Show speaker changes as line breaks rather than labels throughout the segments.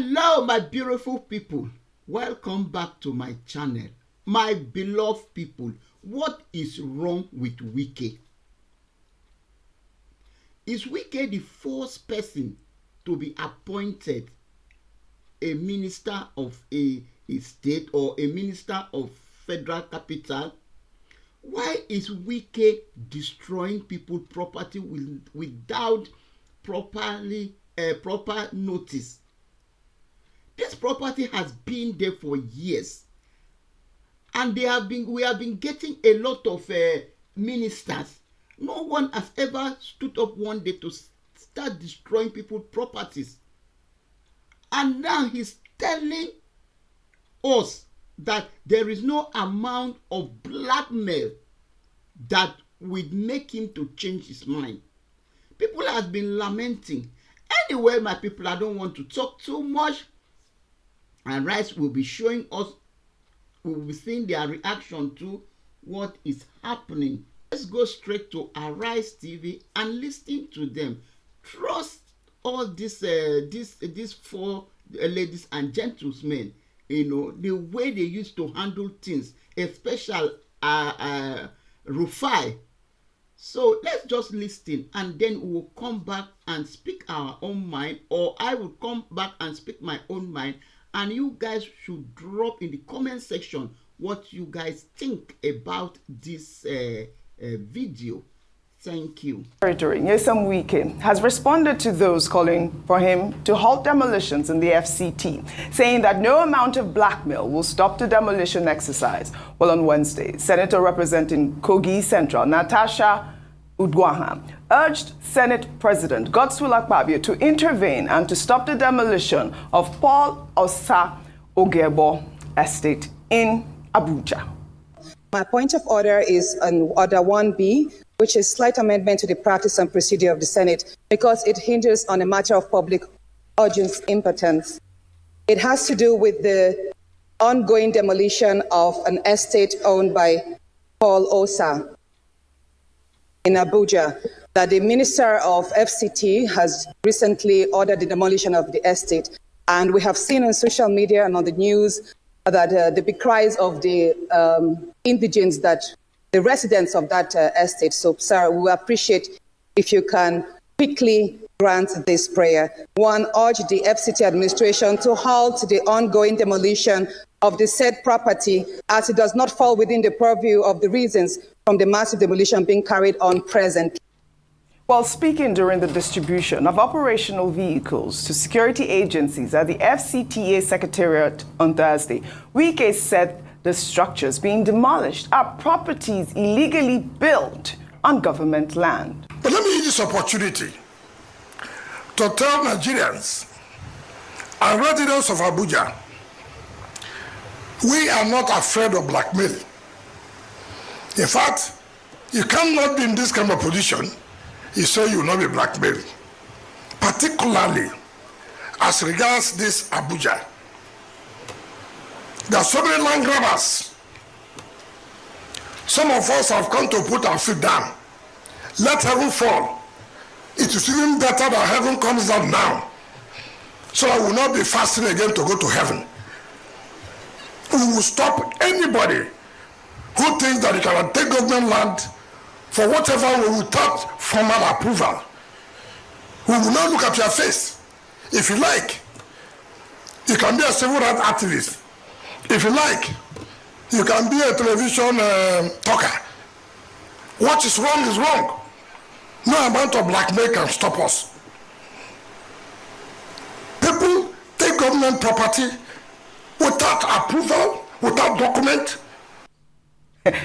Hello, my beautiful people. Welcome back to my channel. My beloved people, what is wrong with Wike? Is Wike the first person to be appointed a minister of a state or a minister of federal capital? Why is Wike destroying people's property without proper notice? This property has been there for years, and we have been getting a lot of ministers. No one has ever stood up one day to start destroying people's properties. And now he's telling us that there is no amount of blackmail that would make him to change his mind. People have been lamenting. Anyway, my people, I don't want to talk too much. And Rice will be showing us, we will be seeing their reaction to what is happening. Let's go straight to Arise TV and listen to them. Trust all these four ladies and gentlemen, you know, the way they used to handle things, especially Rufai. So let's just listen, and then we will come back and speak our own mind, or I will come back and speak my own mind, and you guys should drop in the comment section what you guys think about this video. Thank you.
Territory, Nyesom Wike has responded to those calling for him to halt demolitions in the FCT, saying that no amount of blackmail will stop the demolition exercise. Well, on Wednesday, Senator representing Kogi Central, Natasha Udwaha, urged Senate President Godswill Akpabio to intervene and to stop the demolition of Paul Osa Ogebo Estate in Abuja.
My point of order is on Order 1B, which is slight amendment to the practice and procedure of the Senate, because it hinges on a matter of public urgent importance. It has to do with the ongoing demolition of an estate owned by Paul Osa in Abuja, that the Minister of FCT has recently ordered the demolition of the estate. And we have seen on social media and on the news that the big cries of the indigents, that the residents of that estate. So, sir, we appreciate if you can quickly grant this prayer. One, urge the FCT administration to halt the ongoing demolition of the said property, as it does not fall within the purview of the reasons from the massive demolition being carried on presently.
While speaking during the distribution of operational vehicles to security agencies at the FCTA Secretariat on Thursday, Wike said the structures being demolished are properties illegally built on government land.
But let me use this opportunity to tell Nigerians and residents of Abuja, we are not afraid of blackmail. In fact, you cannot be in this kind of position you say you will not be blackmailed, particularly as regards this Abuja. There are so many land grabbers. Some of us have come to put our feet down. Let heaven fall. It is even better that heaven comes down now, so I will not be fasting again to go to heaven. We will stop anybody who thinks that he can take government land for whatever we without formal approval. We will not look at your face. If you like, you can be a civil rights activist. If you like, you can be a television talker. What is wrong. No amount of blackmail can stop us. People take government property without approval, without document.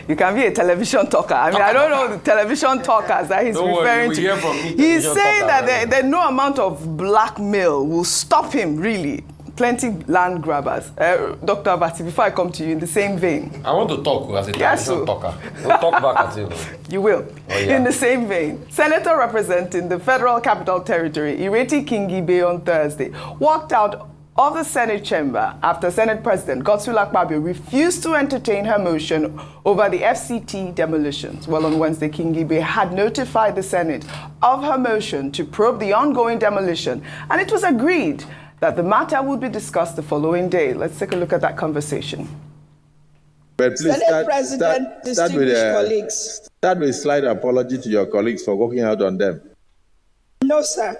You can be a television talker. I mean, I don't know the television talkers that he's referring to. He's saying that no amount of blackmail will stop him, really. Plenty land grabbers. Dr. Abati, before I come to you in the same vein.
I want to talk as a television talker. We'll talk back at you.
You will.
Oh, yeah.
In the same vein, Senator representing the Federal Capital Territory, Ireti Kingibe, on Thursday, walked out of the Senate chamber after Senate President Godswill Akpabio refused to entertain her motion over the FCT demolitions. Well, on Wednesday, Kingibe had notified the Senate of her motion to probe the ongoing demolition, and it was agreed that the matter would be discussed the following day. Let's take a look at that conversation.
But please
Senate President, distinguished colleagues.
Start with a slight apology to your colleagues for walking out on them.
No, sir.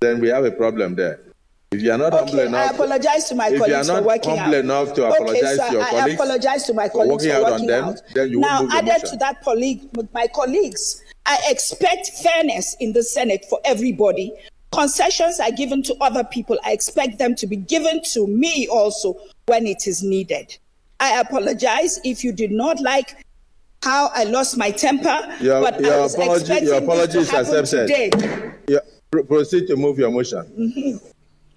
Then we have a problem there. If you are not humble enough,
I apologize to my colleagues for working out.
If you are not humble enough to apologize to your colleagues,
I apologize to my colleagues for working out.
Then you
now,
will move
added to that, my colleagues, I expect fairness in the Senate for everybody. Concessions are given to other people. I expect them to be given to me also when it is needed. I apologize if you did not like how I lost my temper, but I was expecting this to happen today.
Proceed to move your motion.
Mm-hmm.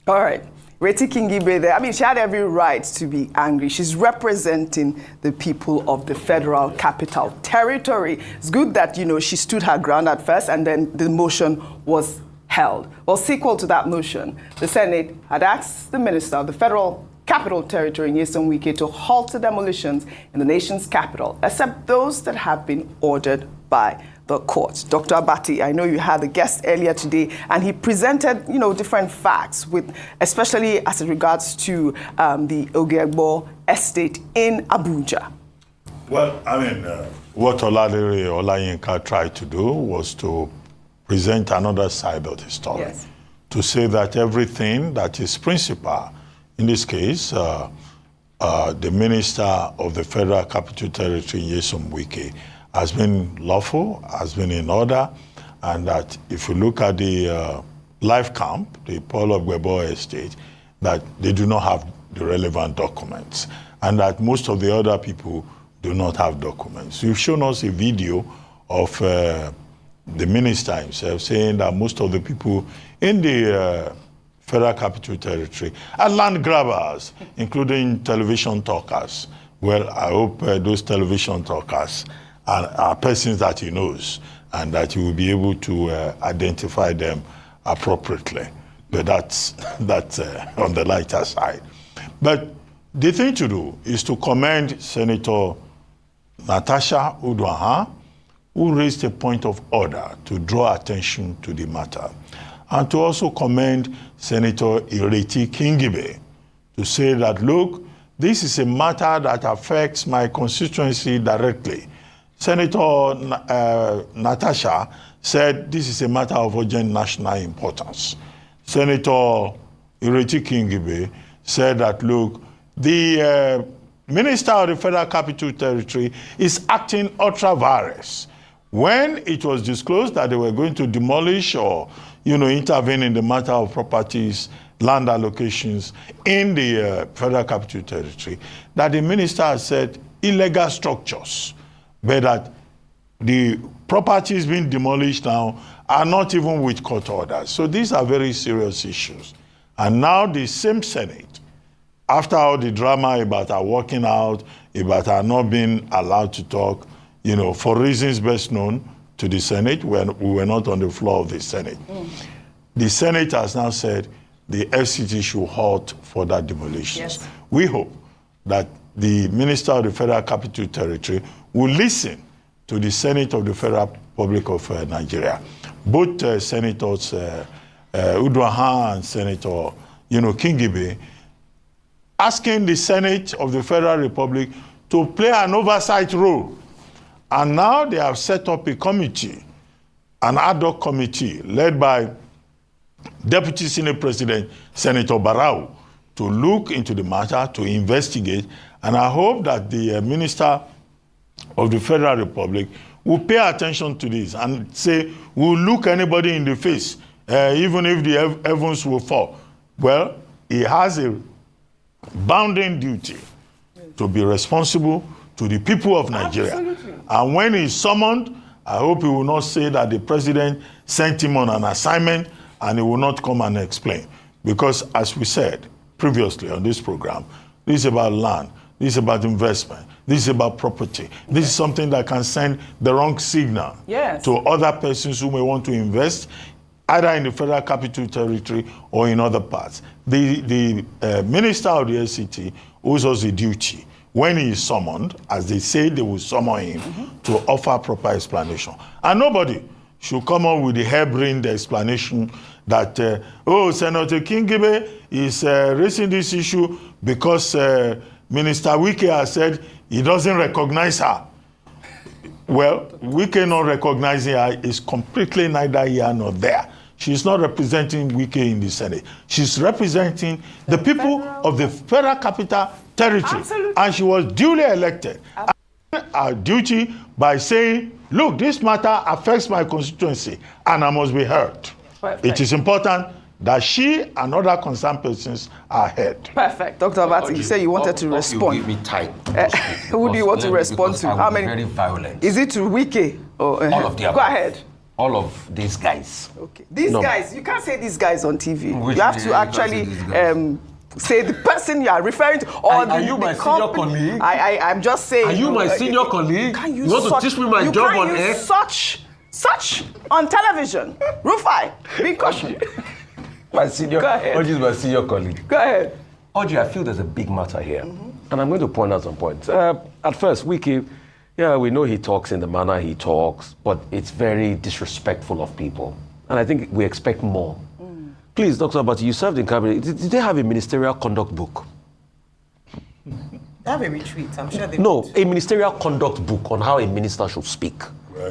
All right. Reti Kingibe there. I mean, she had every right to be angry. She's representing the people of the Federal Capital Territory. It's good that, she stood her ground at first and then the motion was held. Well, sequel to that motion, the Senate had asked the Minister of the Federal Capital Territory, Nyesom Wike, to halt the demolitions in the nation's capital, except those that have been ordered by the court. Dr. Abati, I know you had a guest earlier today, and he presented, different facts, especially as it regards to the Ogiegbo estate in Abuja.
Well, what Oladere Olayinka tried to do was to present another side of the story.
Yes.
To say that everything that is principal, in this case, the Minister of the Federal Capital Territory, Nyesom Wike, has been lawful, has been in order, and that if you look at the life camp, the Paul Ogbebo estate, that they do not have the relevant documents, and that most of the other people do not have documents. You've shown us a video of the minister himself saying that most of the people in the Federal Capital Territory are land grabbers, including television talkers. Well, I hope those television talkers are persons that he knows and that he will be able to identify them appropriately. But that's on the lighter side. But the thing to do is to commend Senator Natasha Uduaghan, who raised a point of order to draw attention to the matter, and to also commend Senator Reti Kingibe to say that, look, this is a matter that affects my constituency directly. Senator Natasha said this is a matter of urgent national importance. Senator Reti Kingibe said that, look, the Minister of the Federal Capital Territory is acting ultra vires. When it was disclosed that they were going to demolish or, intervene in the matter of properties, land allocations in the Federal Capital Territory, that the minister has said illegal structures, but that the properties being demolished now are not even with court orders. So these are very serious issues. And now the same Senate, after all the drama about our walking out, about our not being allowed to talk, for reasons best known to the Senate, when we were not on the floor of the Senate. The Senate has now said the FCT should halt further demolitions. Yes. We hope that the Minister of the Federal Capital Territory will listen to the Senate of the Federal Republic of Nigeria. Both Senators Uduaghan and Senator Kingibe, asking the Senate of the Federal Republic to play an oversight role. And now they have set up a committee, an ad hoc committee led by Deputy Senate President Senator Barau, to look into the matter, to investigate. And I hope that the Minister of the Federal Republic will pay attention to this and say, we'll look anybody in the face, even if the heavens will fall. Well, he has a bounden duty to be responsible to the people of Nigeria. Absolutely. And when he's summoned, I hope he will not say that the president sent him on an assignment and he will not come and explain. Because as we said previously on this program, this is about land, this is about investment, this is about property. This is something that can send the wrong signal to other persons who may want to invest either in the Federal Capital Territory or in other parts. The Minister of the FCT owes us a duty when he is summoned, as they say they will summon him, to offer proper explanation. And nobody should come up with a harebrained explanation that, Senator Kingibe is raising this issue because Minister Wike has said he doesn't recognize her. Well, Wike not recognizing her is completely neither here nor there. She's not representing Wike in the Senate. She's representing the people of the Federal Capital Territory.
Absolutely.
And she was duly elected. Our duty by saying, look, this matter affects my constituency and I must be heard.
Perfect.
It is important that she and other concerned persons are heard.
Perfect. Dr. Abati, you said you wanted to respond.
You give me time.
Who do you want to respond to? How many?
Very violent.
Is it to Wike? Or,
All of the above.
Go ahead.
All of these guys.
Okay. These guys, you can't say these guys on TV.
Which
you have to actually say the person you are referring to. Or
Are you my senior colleague?
I'm just saying.
Are you my senior colleague?
You
want to teach me my job on air?
Such on television. Rufai, be cautious.
My senior,
Go ahead.
Oji is my senior colleague.
Go ahead.
Oji, I feel there's a big matter here. And I'm going to point out some points. At first, Wike, we know he talks in the manner he talks, but it's very disrespectful of people. And I think we expect more. Please, Dr. Abati, you served in cabinet. Did they have a ministerial conduct book?
They have a retreat, I'm sure they
No,
would.
a ministerial conduct book on how a minister should speak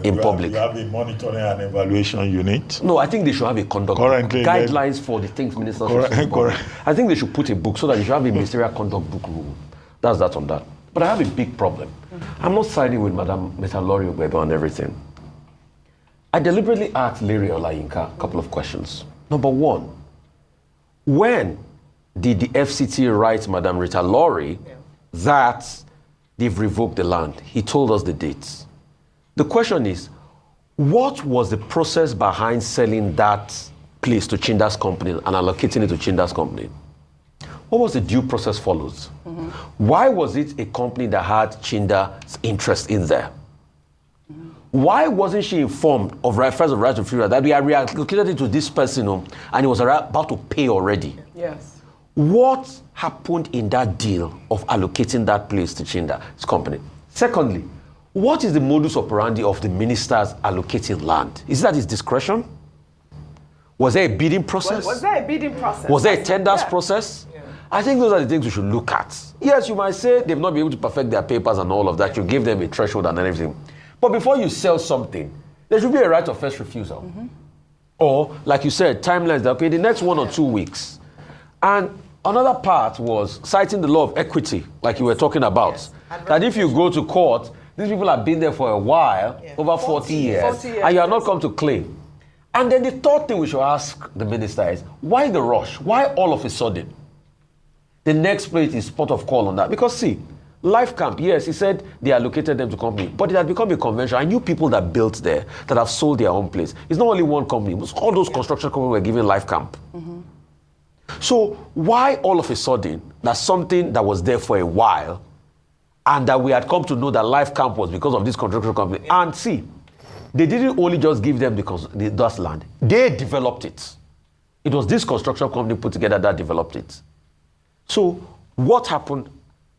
in public.
You have a monitoring and evaluation unit.
No, I think they should have a conduct
Currently,
book. Guidelines for the things ministers should speak on. I think they should put a book so that you should have a ministerial conduct book rule. That's that on that. But I have a big problem. I'm not siding with Madam Metalori Ogwebe on everything. I deliberately asked Larry Olayinka a couple of questions. Number one, when did the FCT write Madam Rita Lori that they've revoked the land? He told us the dates. The question is, what was the process behind selling that place to Chinda's company and allocating it to Chinda's company? What was the due process follows? Why was it a company that had Chinda's interest in there? Why wasn't she informed of Affairs of Right to Freedom that we are reallocated it to this person and he was about to pay already?
Yes.
What happened in that deal of allocating that place to Chinda's company? Secondly, what is the modus operandi of the ministers allocating land? Is that his discretion? Was there a bidding process?
Was there a bidding process?
Was there a tenders process? Yeah. I think those are the things we should look at. Yes, you might say they've not been able to perfect their papers and all of that. You give them a threshold and everything. But before you sell something, there should be a right of first refusal. Or, like you said, timelines that, okay, the next 1 or 2 weeks. And another part was citing the law of equity, like you were talking about. Yes. That if you go to court, these people have been there for a while, over 40 years, and you have not come to claim. And then the third thing we should ask the minister is, why the rush? Why all of a sudden? The next place is port of call on that. Because see, Life Camp, yes, he said they allocated them to company, but it had become a convention. I knew people that built there, that have sold their own place. It's not only one company, but all those construction companies were given Life Camp. So why all of a sudden, that's something that was there for a while, and that we had come to know that Life Camp was because of this construction company. And see, they didn't only just give them that land. They developed it. It was this construction company put together that developed it. So what happened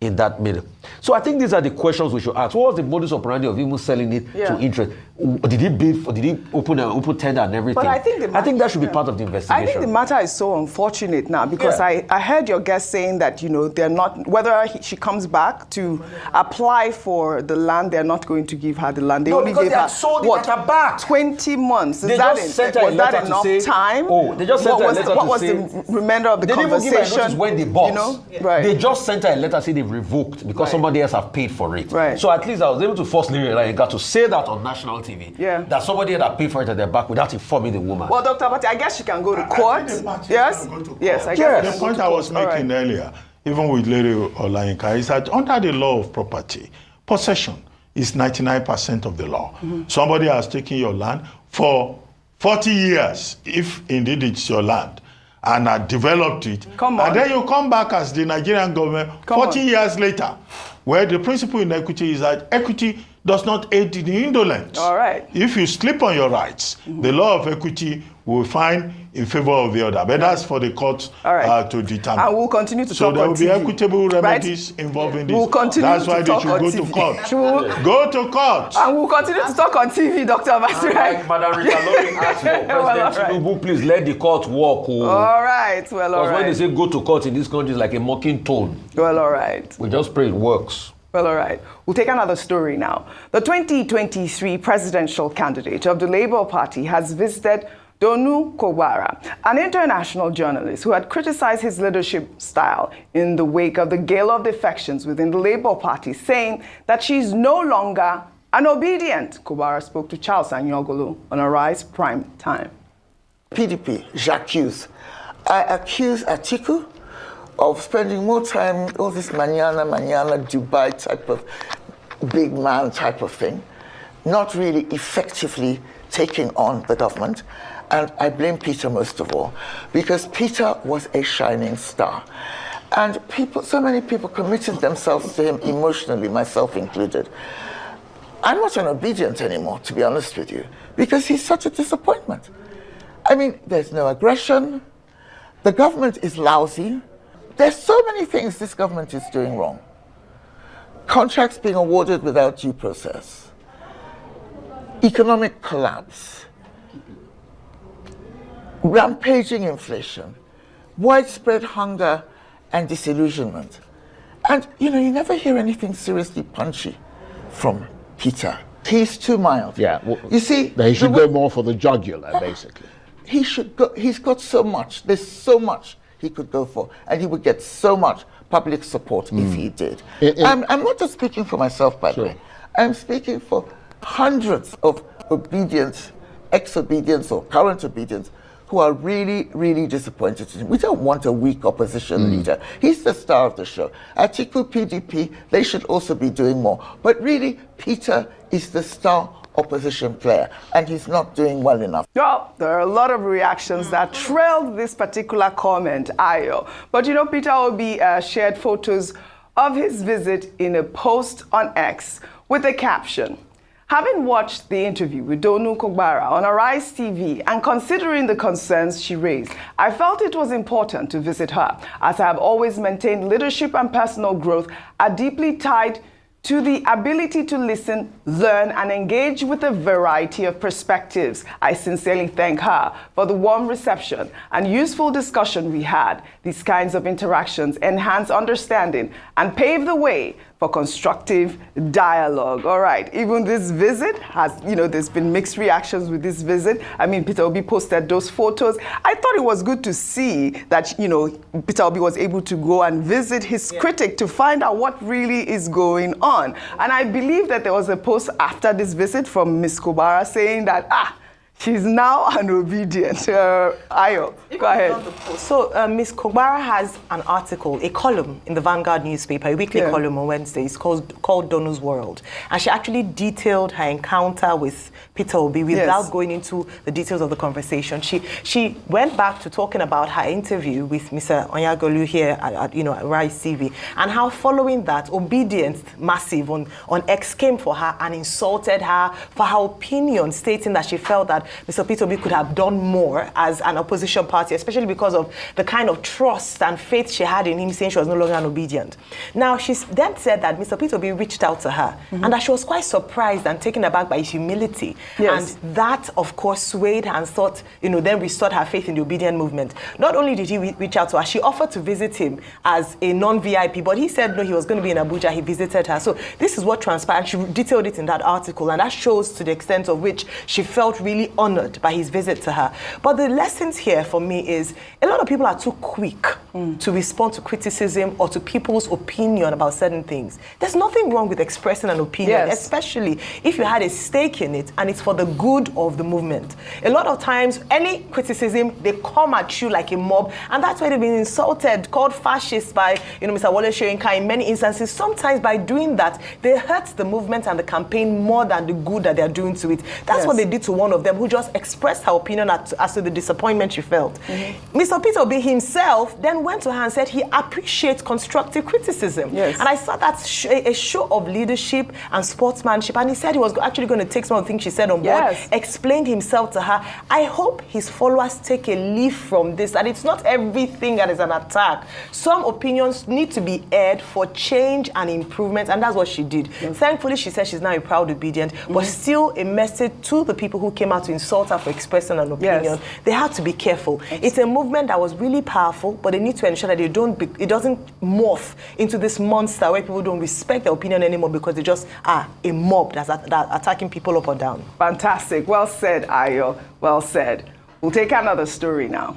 in that middle? So I think these are the questions we should ask. What was the modus operandi of even selling it to interest? Did he bid? Did he open tender and everything?
But I think
that should be part of the investigation.
I think the matter is so unfortunate now because I heard your guest saying that they're not, whether she comes back to apply for the land, they're not going to give her the land. They only gave her
sold it at her back.
20 months.
Was that enough
time?
Oh, they just sent her a letter to say.
What was the remainder of the conversation?
They didn't even give her notice when they bought.
Right.
They just sent her a letter saying they've revoked because somebody else have paid for it.
Right.
So at least I was able to force Larry got to say that on national TV. That somebody had paid for it at their back without informing the woman.
Well, Dr. Abati, I guess she can go to court. Yes? Yes, I guess.
The point I was making earlier, even with Larry Olayinka, is that under the law of property, possession is 99% of the law. Somebody has taken your land for 40 years, if indeed it's your land, and developed it. And then you come back as the Nigerian government 40 years later, where the principle in equity is that equity does not aid in the indolent.
All right.
If you sleep on your rights, the law of equity we will find in favor of the other. But that's for the court to determine.
And we'll continue to talk on TV.
So there will be equitable remedies involving this.
We'll continue
that's
to
why
talk
they should go to court. Go to court.
And we'll continue to talk on TV, Dr. Abasi.
Like Madam Rita Loring asked for President Tinubu, please let the court work.
All right, well, all right.
Because when they say go to court in this country, it's like a mocking tone.
Well, all right.
We just pray it works.
Well, all right. We'll take another story now. The 2023 presidential candidate of the Labour Party has visited Donu Kogbara, an international journalist who had criticized his leadership style in the wake of the gale of defections within the Labour Party, saying that she's no longer an obedient. Kogbara spoke to Charles Anyogolu on Arise Prime Time.
PDP, j'accuse. I accuse Atiku of spending more time, all this manana, Dubai type of big man type of thing, not really effectively taking on the government. And I blame Peter most of all, because Peter was a shining star. And so many people committed themselves to him emotionally, myself included. I'm not an obedient anymore, to be honest with you, because he's such a disappointment. I mean, there's no aggression. The government is lousy. There's so many things this government is doing wrong. Contracts being awarded without due process. Economic collapse. Rampaging inflation. Widespread hunger and disillusionment. And, you never hear anything seriously punchy from Peter. He's too mild.
Yeah. Well,
you see,
he should go more for the jugular, basically.
He should go. He's got so much. There's so much he could go for, and he would get so much public support if he did. I'm not just speaking for myself, by the way. I'm speaking for hundreds of obedient, ex-obedients or current obedients who are really, really disappointed in him. We don't want a weak opposition leader. He's the star of the show. Atiku, PDP, they should also be doing more. But really, Peter is the star opposition player, and he's not doing well enough.
Well, there are a lot of reactions that trailed this particular comment, Ayo. But Peter Obi shared photos of his visit in a post on X with a caption. Having watched the interview with Donu Kogbara on Arise TV and considering the concerns she raised, I felt it was important to visit her, as I have always maintained leadership and personal growth are deeply tied to the ability to listen, learn, and engage with a variety of perspectives. I sincerely thank her for the warm reception and useful discussion we had. These kinds of interactions enhance understanding and pave the way for constructive dialogue. All right, even this visit has, there's been mixed reactions with this visit. I mean, Peter Obi posted those photos. I thought it was good to see that, Peter Obi was able to go and visit his critic to find out what really is going on. And I believe that there was a post after this visit from Ms. Kogbara saying that, she's now an obedient. Ayo, go ahead.
So Ms. Kogbara has an article, a column in the Vanguard newspaper, a weekly column on Wednesdays called Donu's World. And she actually detailed her encounter with Peter Obi without going into the details of the conversation. She went back to talking about her interview with Mr. Onyagolu here at Rise TV, and how following that, Obedience Massive on X came for her and insulted her for her opinion, stating that she felt that Mr. Peter Obi could have done more as an opposition party, especially because of the kind of trust and faith she had in him, saying she was no longer an obedient. Now, she then said that Mr. Peter Obi reached out to her and that she was quite surprised and taken aback by his humility. Yes. And that, of course, swayed her and thought, then restored her faith in the obedient movement. Not only did he reach out to her, she offered to visit him as a non-VIP, but he said no, he was going to be in Abuja. He visited her. So this is what transpired. She detailed it in that article, and that shows to the extent of which she felt really honored by his visit to her. But the lessons here for me is a lot of people are too quick to respond to criticism or to people's opinion about certain things. There's nothing wrong with expressing an opinion, especially if you had a stake in it and it's for the good of the movement. A lot of times, any criticism, they come at you like a mob, and that's why they've been insulted, called fascist by Mr. Wole Soyinka in many instances. Sometimes by doing that, they hurt the movement and the campaign more than the good that they're doing to it. That's what they did to one of them who just expressed her opinion as to the disappointment she felt. Mr. Peter Obi himself then went to her and said he appreciates constructive criticism.
Yes.
And I saw that a show of leadership and sportsmanship. And he said he was actually going to take some of the things she said on board, explained himself to her. I hope his followers take a leaf from this, that it's not everything that is an attack. Some opinions need to be aired for change and improvement, and that's what she did. Thankfully, she said she's now a proud obedient, but still a message to the people who came out to insult her for expressing an opinion. They have to be careful. It's a movement that was really powerful, but they need to ensure that it doesn't morph into this monster where people don't respect their opinion anymore because they just are a mob that's attacking people up or down.
Fantastic. Well said, Ayo. Well said. We'll take another story now.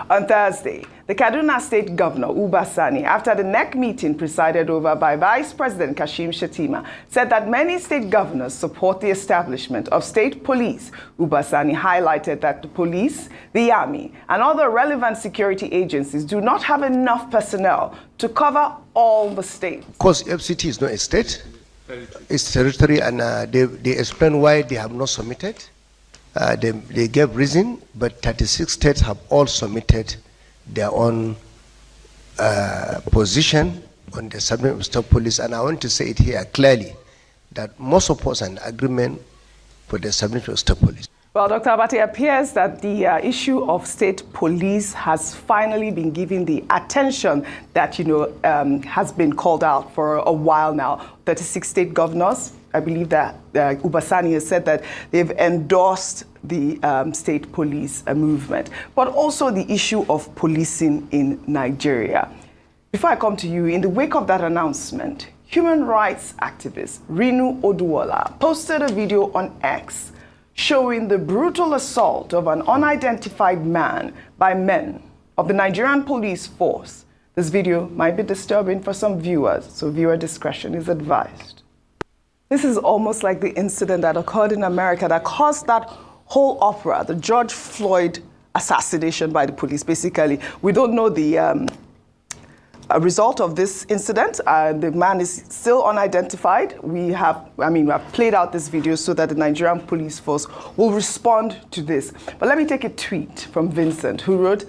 On Thursday, the Kaduna State Governor, Uba Sani, after the NEC meeting presided over by Vice President Kashim Shettima, said that many state governors support the establishment of state police. Uba Sani highlighted that the police, the army, and other relevant security agencies do not have enough personnel to cover all the states.
Of course, FCT is not a state, it's territory, and they explain why they have not submitted. They gave reason, but 36 states have all submitted their own position on the submission of state police. And I want to say it here clearly that most of us are in agreement for the submission of state police.
Well, Dr. Abati, it appears that the issue of state police has finally been given the attention that, has been called out for a while now. 36 state governors, I believe that Uba Sani has said that they've endorsed the state police movement, but also the issue of policing in Nigeria. Before I come to you, in the wake of that announcement, human rights activist Rinu Oduwola posted a video on X showing the brutal assault of an unidentified man by men of the Nigerian police force. This video might be disturbing for some viewers, so viewer discretion is advised. This is almost like the incident that occurred in America that caused that whole opera, the George Floyd assassination by the police. Basically, we don't know the result of this incident. The man is still unidentified. We have played out this video so that the Nigerian police force will respond to this. But let me take a tweet from Vincent, who wrote,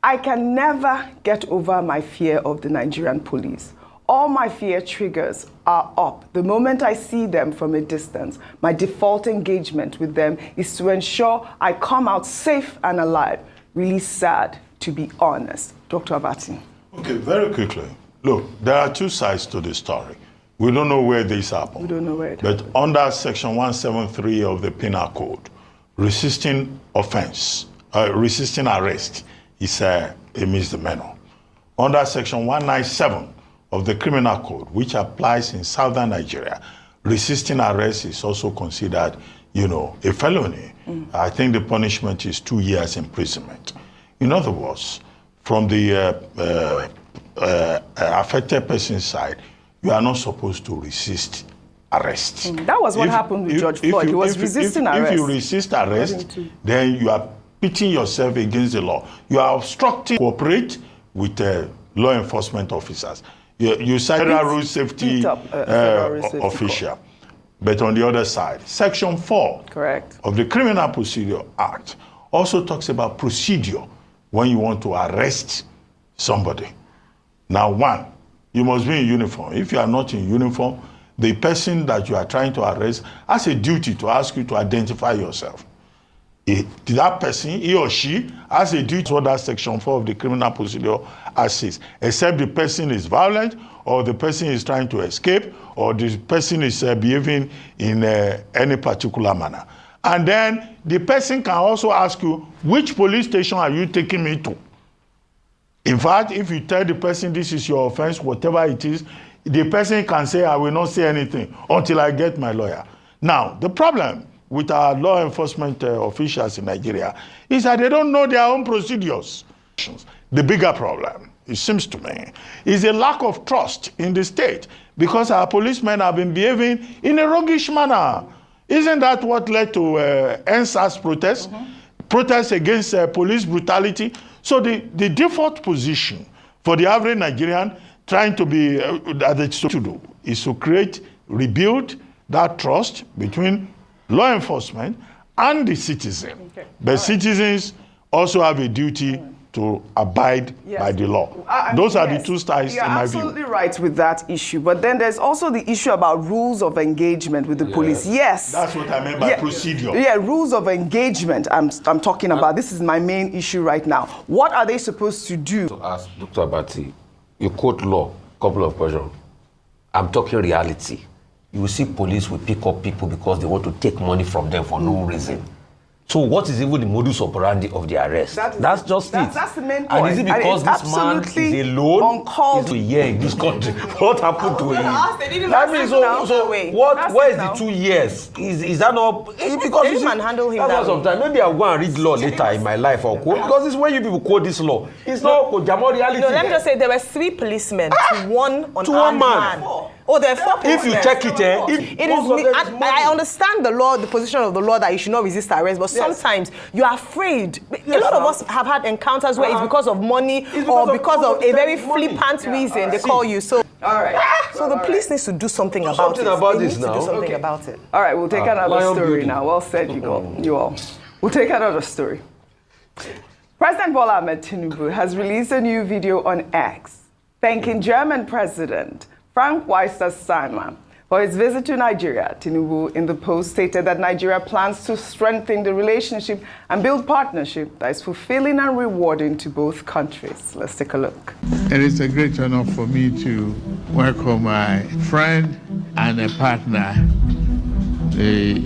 "I can never get over my fear of the Nigerian police. All my fear triggers are up. The moment I see them from a distance, my default engagement with them is to ensure I come out safe and alive. Really sad, to be honest." Dr. Abati.
Okay, very quickly. Look, there are two sides to the story. We don't know where this happened.
We don't know where it
happened. But under Section 173 of the Penal Code, resisting arrest is a misdemeanor. Under Section 197 of the Criminal Code, which applies in southern Nigeria, resisting arrest is also considered, a felony. I think the punishment is 2 years imprisonment. In other words, from the affected person's side, you are not supposed to resist arrest.
That was what happened with George Floyd. He was resisting arrest.
If you resist arrest, then you are pitting yourself against the law. You are obstructing, cooperate with law enforcement officers. You cite federal road safety official. But on the other side, Section 4 of the Criminal Procedure Act also talks about procedure when you want to arrest somebody. Now, one, you must be in uniform. If you are not in uniform, the person that you are trying to arrest has a duty to ask you to identify yourself. That person, he or she, has a duty to what that Section 4 of the Criminal Procedure Act says, except the person is violent, or the person is trying to escape, or the person is behaving in any particular manner. And then the person can also ask you, which police station are you taking me to? In fact, if you tell the person this is your offense, whatever it is, the person can say, I will not say anything until I get my lawyer. Now, the problem with our law enforcement officials in Nigeria is that they don't know their own procedures. The bigger problem, it seems to me, is a lack of trust in the state because our policemen have been behaving in a roguish manner. Isn't that what led to NSAS protests? Protests against police brutality? So the default position for the average Nigerian trying to be, that it's to do, is to rebuild that trust between law enforcement and the citizen. But citizens also have a duty to abide by the law. Those are the two styles in my view.
You're absolutely right with that issue. But then there's also the issue about rules of engagement with the police. Yes.
That's what I meant by procedure.
Yeah, rules of engagement I'm talking about. This is my main issue right now. What are they supposed to do?
To ask Dr. Abati, you quote law, couple of questions. I'm talking reality. You will see police will pick up people because they want to take money from them for no reason. So what is even the modus operandi of the arrest? That's just it.
That's the main point.
And is it because this man is alone?
Uncalled.
Is a year in this country? What happened to him?
I mean,
so what? Where is the 2 years? Is that not? Because
they didn't manhandle him
that sometime. Maybe I'll go and read law later in my life or quote, because it's when you people quote this law. It's not Jamo reality.
No, let me just say there were 3 policemen to one unarmed man. Oh, there are 4 policemen.
If you check it,
I understand the law, the position of the law that you should not resist arrest, but sometimes you are afraid. A lot of us have had encounters where it's because of money or because of a very flippant reason they call you. So,
all right.
So the police needs to do something about it.
They need to
do something about it.
All right, we'll take another story now. Well said, you all. We'll take another story. President Bola Ahmed Tinubu has released a new video on X, thanking German President Frank-Walter Steinmeier for his visit to Nigeria. Tinubu in the post stated that Nigeria plans to strengthen the relationship and build partnership that is fulfilling and rewarding to both countries. Let's take a look.
It is a great honor for me to welcome my friend and a partner, the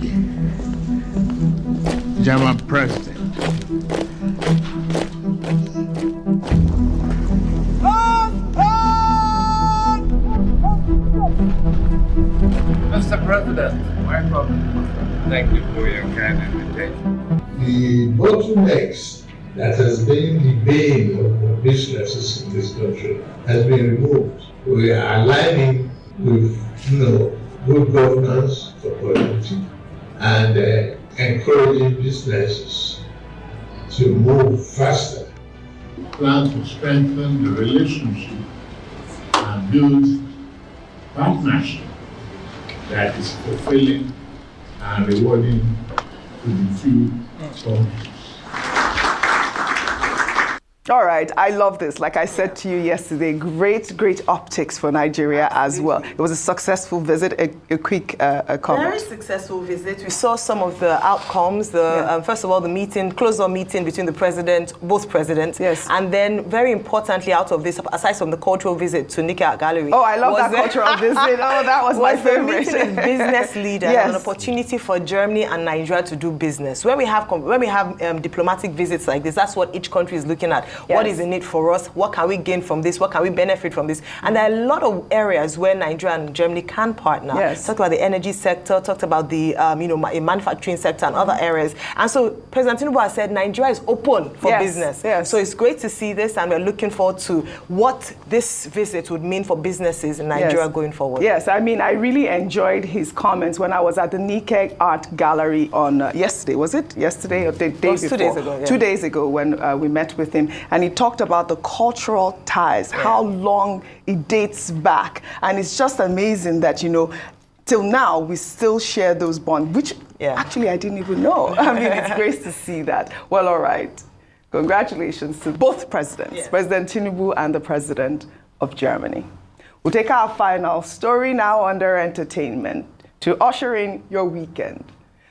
German president.
Mr. President, welcome. Thank you for your kind invitation.
The bottlenecks that has been the bane of businesses in this country has been removed. We are aligning with good governance for quality and encouraging businesses to move faster.
We plan to strengthen the relationship and build partnership that is fulfilling and rewarding to the two countries.
All right, I love this. Like I said to you yesterday, great optics for Nigeria as well. It was a successful visit. A quick comment.
Very successful visit. We saw some of the outcomes. First of all, the closed-door meeting between both presidents.
Yes.
And then, very importantly, out of this, aside from the cultural visit to Nika Gallery.
Oh, I love that cultural visit. Oh, that was my favorite.
Meeting with business leaders,
yes.
An opportunity for Germany and Nigeria to do business. When we have diplomatic visits like this, that's what each country is looking at. Yes. What is in it for us? What can we gain from this? What can we benefit from this? And there are a lot of areas where Nigeria and Germany can partner.
Yes.
Talked about the energy sector, talked about the manufacturing sector and other areas. And so President Tinubu has said Nigeria is open for business.
Yes.
So it's great to see this, and we're looking forward to what this visit would mean for businesses in Nigeria going forward.
Yes, I mean, I really enjoyed his comments when I was at the Nikkei Art Gallery on yesterday. Was it yesterday or the day before?
2 days ago. Yeah.
2 days ago when we met with him, and he talked about the cultural ties, how long it dates back, and it's just amazing that till now we still share those bonds, which actually I didn't even know. I mean, it's great to see that. Well, all right. Congratulations to both presidents, President Tinubu and the President of Germany. We'll take our final story now under entertainment to usher in your weekend.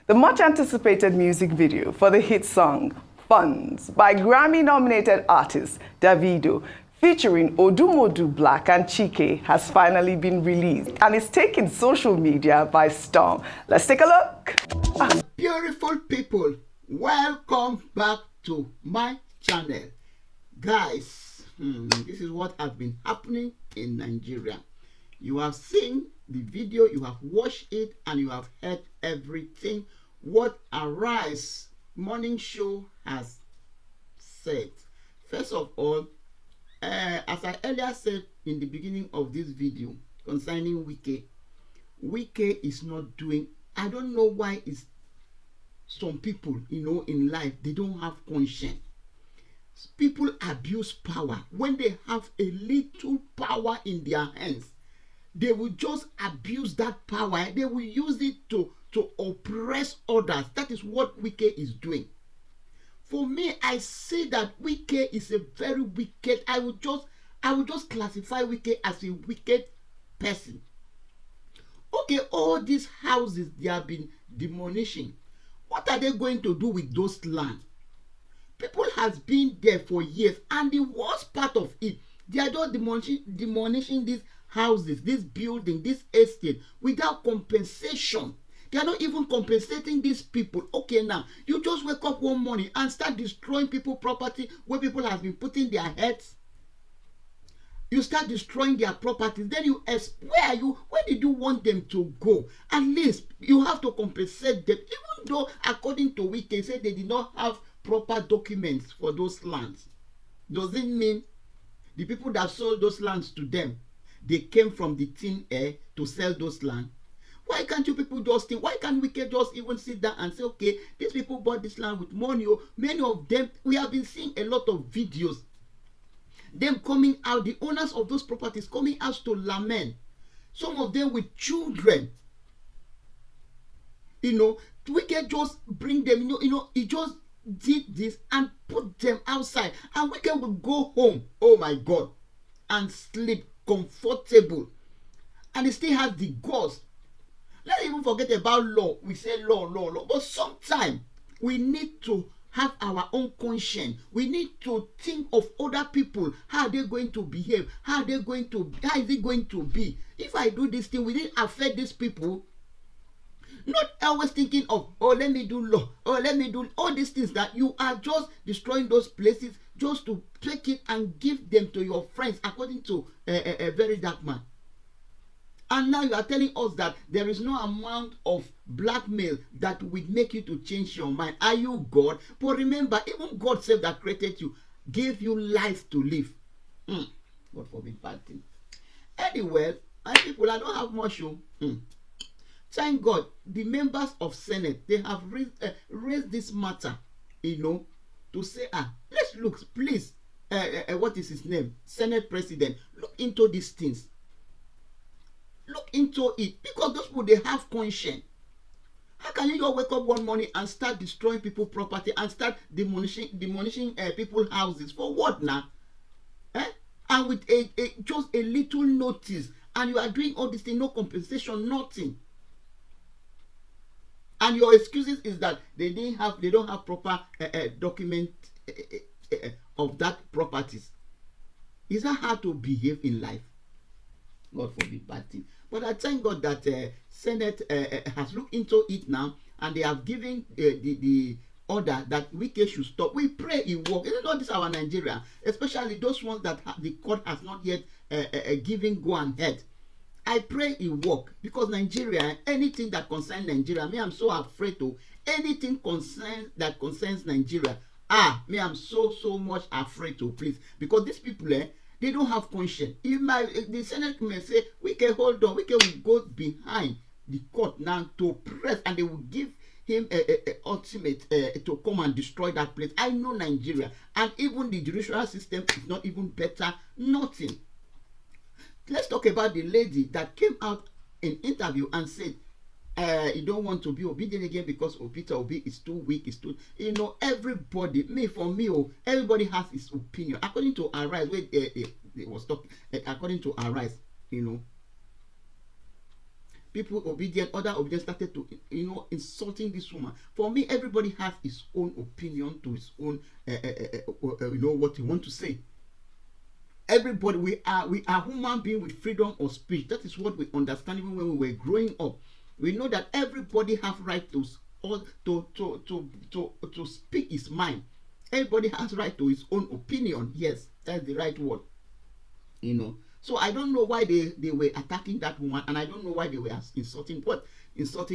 The much-anticipated music video for the hit song Funds by Grammy-nominated artist Davido, featuring Odumodu Black and Chike, has finally been released and is taking social media by storm. Let's take a look.
Beautiful people, welcome back to my channel. Guys, this is what has been happening in Nigeria. You have seen the video, you have watched it, and you have heard everything what Arise morning show has said. First of all, as I earlier said in the beginning of this video concerning Wike is not doing. I don't know why it's some people in life, they don't have conscience. People abuse power. When they have a little power in their hands, they will just abuse that power. They will use it to oppress others. That is what Wike is doing. For me, I say that Wike is a very wicked. I would just classify Wike as a wicked person. Okay, all these houses they have been demolishing. What are they going to do with those land? People has been there for years, and the worst part of it, they are just demolishing these houses, this building, this estate without compensation. They are not even compensating these people. Okay, now you just wake up one morning and start destroying people's property where people have been putting their heads. You start destroying their properties. Then where did you want them to go? At least you have to compensate them, even though according to Wike said they did not have proper documents for those lands. Does it mean the people that sold those lands to them, they came from the thin air to sell those lands? Why can't you people just think? Why can't Wike just even sit down and say, okay, these people bought this land with money? Many of them, we have been seeing a lot of videos, them coming out, the owners of those properties coming out to lament. Some of them with children. Wike just bring them, he just did this and put them outside. And Wike will go home, oh my God, and sleep comfortable. And he still has the guts. Let's even forget about law. We say law. But sometimes we need to have our own conscience. We need to think of other people. How are they going to behave? How is it going to be? If I do this thing, will it affect these people? Not always thinking of, let me do law. Let me do all these things that you are just destroying those places just to take it and give them to your friends according to a very dark man. And now you are telling us that there is no amount of blackmail that will make you to change your mind. Are you God? But remember, even God self that created you gave you life to live. God forbid bad thing. Anyway, my people, I don't have much. Thank God, the members of Senate, they have raised this matter, to say, let's look, please, what is his name? Senate President, look into these things. Look into it, because those people, they have conscience. How can you just wake up one morning and start destroying people's property and start demolishing people's houses? For what now? And with just a little notice, and you are doing all this thing, no compensation, nothing. And your excuses is that they don't have proper document of that properties. Is that how to behave in life? God forbid bad thing. But I thank God that Senate has looked into it now, and they have given the order that Wike should stop. We pray it works. Isn't all this our Nigeria? Especially those ones that the court has not yet given go ahead. I pray it work, because Nigeria, anything that concerns Nigeria, I'm so afraid to anything that concerns Nigeria. Me, I'm so much afraid to, please, because these people, they don't have conscience. If the Senate may say, we can hold on, we can go behind the court now to press, and they will give him a ultimate to come and destroy that place. I know Nigeria, and even the judicial system is not even better, nothing. Let's talk about the lady that came out in interview and said, you don't want to be obedient again because Peter Obi is too weak, everybody, everybody has his opinion. According to Arise, where they was talking, according to Arise, people obedient, other obedient started to, insulting this woman. For me, everybody has his own opinion to his own, what he want to say. Everybody, we are human beings with freedom of speech. That is what we understand even when we were growing up. We know that everybody has right to speak his mind. Everybody has right to his own opinion. Yes, that's the right word. So I don't know why they were attacking that woman, and I don't know why they were insulting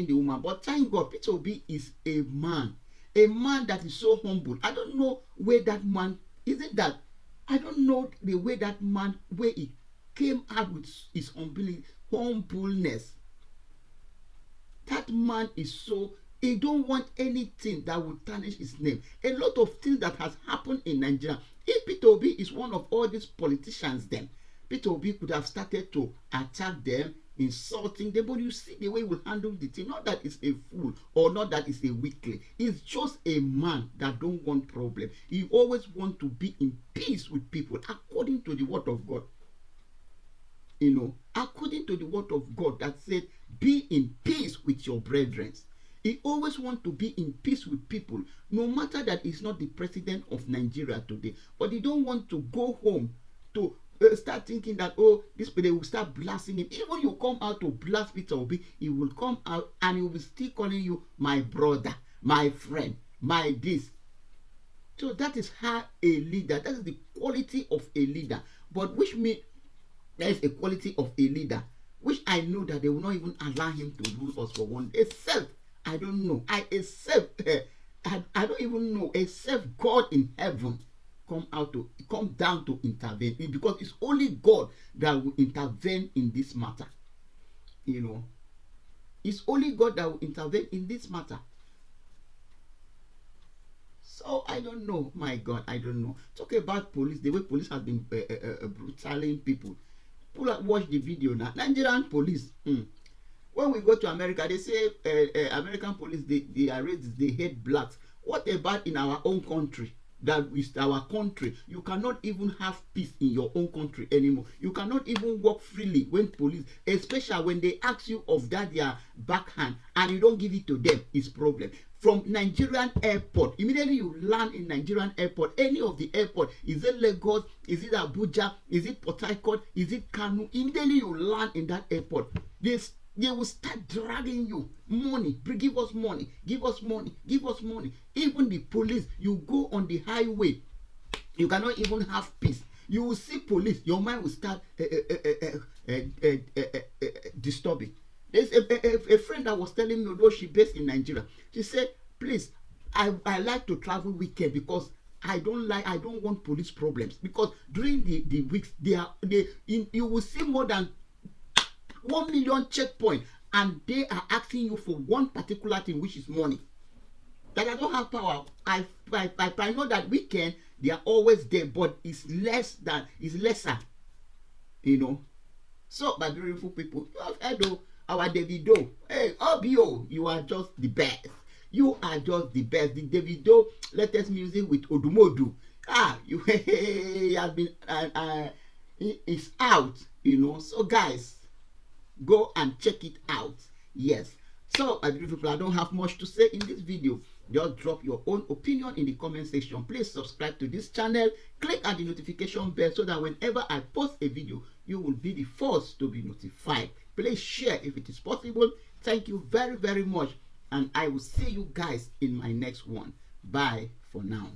the woman. But thank God, Peter Obi is a man that is so humble. I don't know where that man isn't that. I don't know the way that man, where he came out with his humbleness. That man is so, he don't want anything that will tarnish his name. A lot of things that has happened in Nigeria. If Peter Obi is one of all these politicians, then Peter Obi could have started to attack them, insulting them, but you see the way he will handle the thing. Not that it's a fool or not that it's a weakling. It's just a man that don't want problem. He always want to be in peace with people according to the word of God. You know, according to the word of God that said, be in peace with your brethren. He always wants to be in peace with people, no matter that he's not the president of Nigeria today. But he don't want to go home to start thinking that, oh, this people will start blasting him. Even you come out to blast Peter Obi, he will come out and he will still calling you my brother, my friend, my this. So that is how a leader, that is the quality of a leader. But which means there is a quality of a leader, which I know that they will not even allow him to rule us for one day. Except, I don't know, I don't even know, except God in heaven come down to intervene, because it's only God that will intervene in this matter. You know, it's only God that will intervene in this matter. So I don't know, my God, I don't know. Talk about police, the way police has been brutaling people. People that watch the video now, Nigerian police. When we go to America, they say American police, they are racist, they hate blacks. What about in our own country? That is our country. You cannot even have peace in your own country anymore. You cannot even walk freely when police, especially when they ask you of that their backhand and you don't give it to them, it's problem. From Nigerian airport, immediately you land in Nigerian airport, any of the airport, is it Lagos, is it Abuja, is it Port Harcourt, is it Kanu, immediately you land in that airport, they will start dragging you. Money, give us money, give us money, give us money. Even the police, you go on the highway, you cannot even have peace. You will see police, your mind will start disturbing. There's a friend that was telling me, although she based in Nigeria, she said, please, I like to travel weekend because I don't want police problems. Because during the weeks, you will see more than 1 million checkpoints, and they are asking you for one particular thing, which is money. That I don't have power. I know that weekend they are always there, but it's lesser, you know. So, my beautiful people, you have heard our Davido. Hey, Obio, you are just the best. You are just the best. The Davido latest music with Odumodu. He has been it's out, you know. So guys, go and check it out. Yes. So my beautiful people, I don't have much to say in this video. Just drop your own opinion in the comment section. Please subscribe to this channel. Click on the notification bell so that whenever I post a video, you will be the first to be notified. Please share if it is possible. Thank you very, very much. And I will see you guys in my next one. Bye for now.